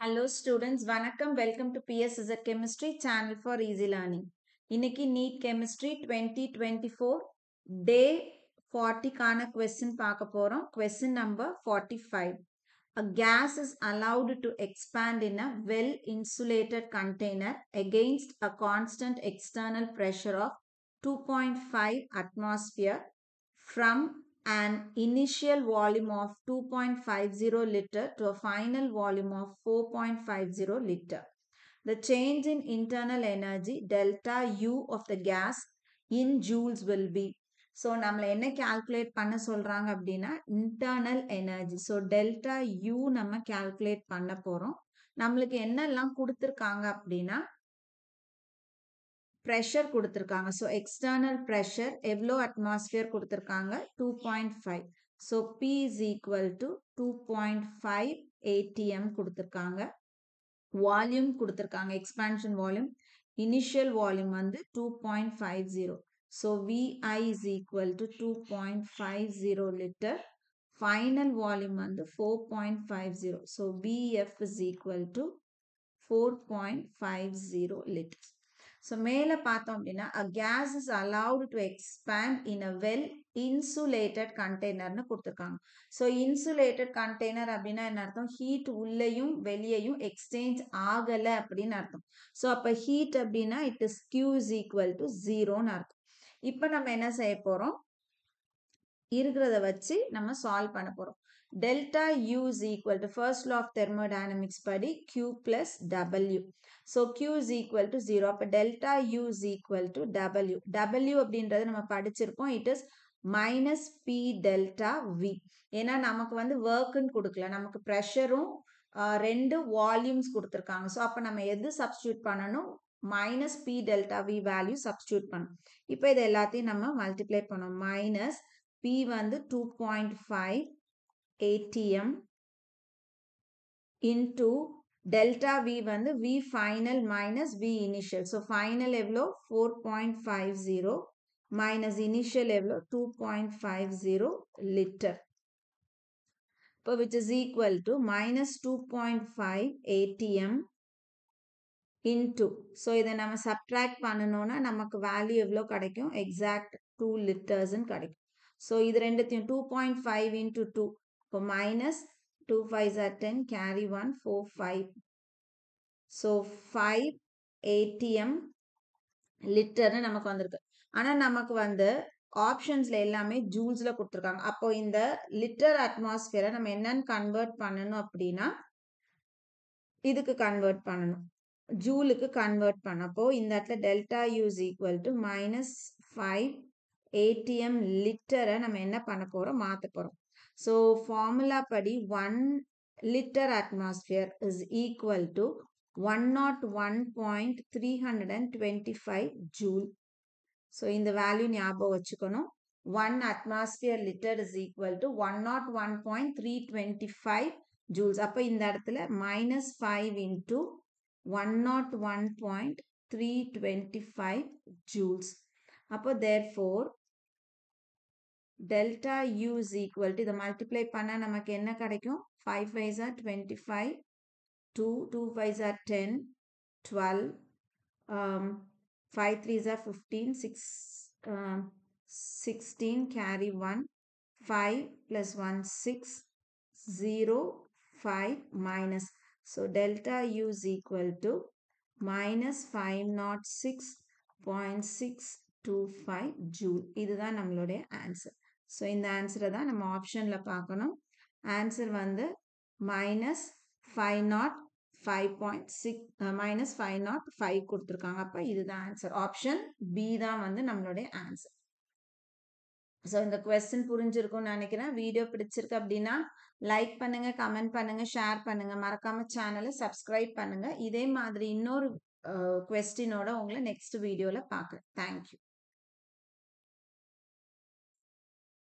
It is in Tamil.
Hello students, வணக்கம். Welcome to PSZ Chemistry Channel for Easy Learning. இன்னைக்கு NEET Chemistry 2024 Day 40 கான question பார்க்க போறோம். Question number 45. A gas is allowed to expand in a well-insulated container against a constant external pressure of 2.5 atmosphere from an initial volume of 2.50 liter to a final volume of 4.50 liter. The change in internal energy delta U of the gas in joules will be. So, நம்மள என்ன calculate பண்ண சொல்றாங்க அப்படின்னா internal energy. So, delta U நம்ம calculate பண்ண போறோம். நம்மளுக்கு என்னெல்லாம் கொடுத்திருக்காங்க அப்படின்னா pressure கொடுத்திருக்காங்க. So, external pressure எவ்வளோ atmosphere கொடுத்திருக்காங்க 2.5. So, P is equal to 2.5 atm கொடுத்திருக்காங்க. Volume கொடுத்திருக்காங்க. Expansion volume. Initial volume வந்து 2.50. So, VI is equal to 2.50 liter. Final volume வந்து 4.50. So, VF is equal to 4.50 liters. So, மேல பார்த்தோம் அப்படின்னா a gas is allowed to expand in a well insulated container னு கொடுத்திருக்காங்க. So, insulated container அப்படின்னா என்ன அர்த்தம்? Heat உள்ளேயும் வெளியேயும் exchange ஆகல அப்படின்னு அர்த்தம். So, அப்ப heat அப்படின்னா it is Q is equal to 0 னு அர்த்தம். இப்ப நம்ம என்ன செய்ய போறோம்? இருக்கிறத வச்சு நம்ம சால்வ் பண்ண போறோம். Delta U is equal to first law of thermodynamics படி Q plus W. So, Q is equal to 0. அப்ப delta U is equal to W. W அப்படின்றது நம்ம படிச்சிருக்கோம். It is minus P delta V. ஏன்னா நமக்கு வந்து workன்னு கொடுக்கல. நமக்கு pressureம் ரெண்டு வால்யூம்ஸ் கொடுத்திருக்காங்க. ஸோ அப்போ நம்ம எது சப்ஸ்டியூட் பண்ணணும் minus P delta V value substitute பண்ணணும். இப்போ இது எல்லாத்தையும் நம்ம மல்டிப்ளை பண்ணோம். மைனஸ் P வந்து 2.5 atm into delta V வந்து V final minus V initial. So, final எவ்வளோ 4.50 minus initial எவ்வளோ 2.50 liter. இப்போ which is equal to minus 2.5 atm into. So, இதை நம்ம subtract பண்ணணும்னா நமக்கு வேல்யூ எவ்வளோ கிடைக்கும் exact 2 liters கிடைக்கும். So, இது ரெண்டுத்தையும் 2.5 into 2. இப்போ minus 2 5s are 10 carry 1 4 5. So, 5 atm liter நமக்கு வந்திருக்கு. ஆனால் நமக்கு வந்து ஆப்ஷன்ஸ்ல எல்லாமே ஜூல்ஸ்ல கொடுத்துருக்காங்க. அப்போ இந்த லிட்டர் அட்மாஸ்பியரை நம்ம என்னன்னு கன்வெர்ட் பண்ணணும் அப்படின்னா இதுக்கு கன்வெர்ட் பண்ணணும். ஜூலுக்கு கன்வெர்ட் பண்ணப்போ இந்த இடத்துல delta you is equal to minus 5 atm லிட்டரை நம்ம என்ன பண்ண போறோம் மாற்ற போறோம். ஸோ ஃபார்முலா படி 1 litre atmosphere is equal to 101.325 joule. So இந்த வேல்யூ ஞாபகம் வச்சுக்கணும். 1 atmosphere liter is equal to 101.325 joules. அப்போ இந்த இடத்துல minus 5 into 101.325 joules. அப்போ therefore delta U is equal to இதை multiply பண்ணா நமக்கு என்ன கிடைக்கும் 5 5s are 25 2 5s are 10 12 5 3s are 15 16 carry 1 5 plus 1 6 0 5 minus. So, delta U is equal to minus 506.625 joule. இதுதான் நம்மளுடைய ஆன்சர். ஸோ இந்த ஆன்சரை தான் நம்ம ஆப்ஷனில் பார்க்கணும். ஆன்சர் வந்து minus 505.6 minus 505 கொடுத்துருக்காங்க. அப்போ இதுதான் ஆன்சர். ஆப்ஷன் பி தான் வந்து நம்மளுடைய ஆன்சர். ஸோ இந்த கொஸ்டின் புரிஞ்சிருக்கும்னு நினைக்கிறேன். வீடியோ பிடிச்சிருக்கு அப்படின்னா லைக் பண்ணுங்க, கமெண்ட் பண்ணுங்க, ஷேர் பண்ணுங்க, மறக்காம சேனலை சப்ஸ்கிரைப் பண்ணுங்க. இதே மாதிரி இன்னொரு கொஸ்டினோட உங்களை நெக்ஸ்ட் வீடியோவில் பார்க்குறேன். தேங்க்யூ.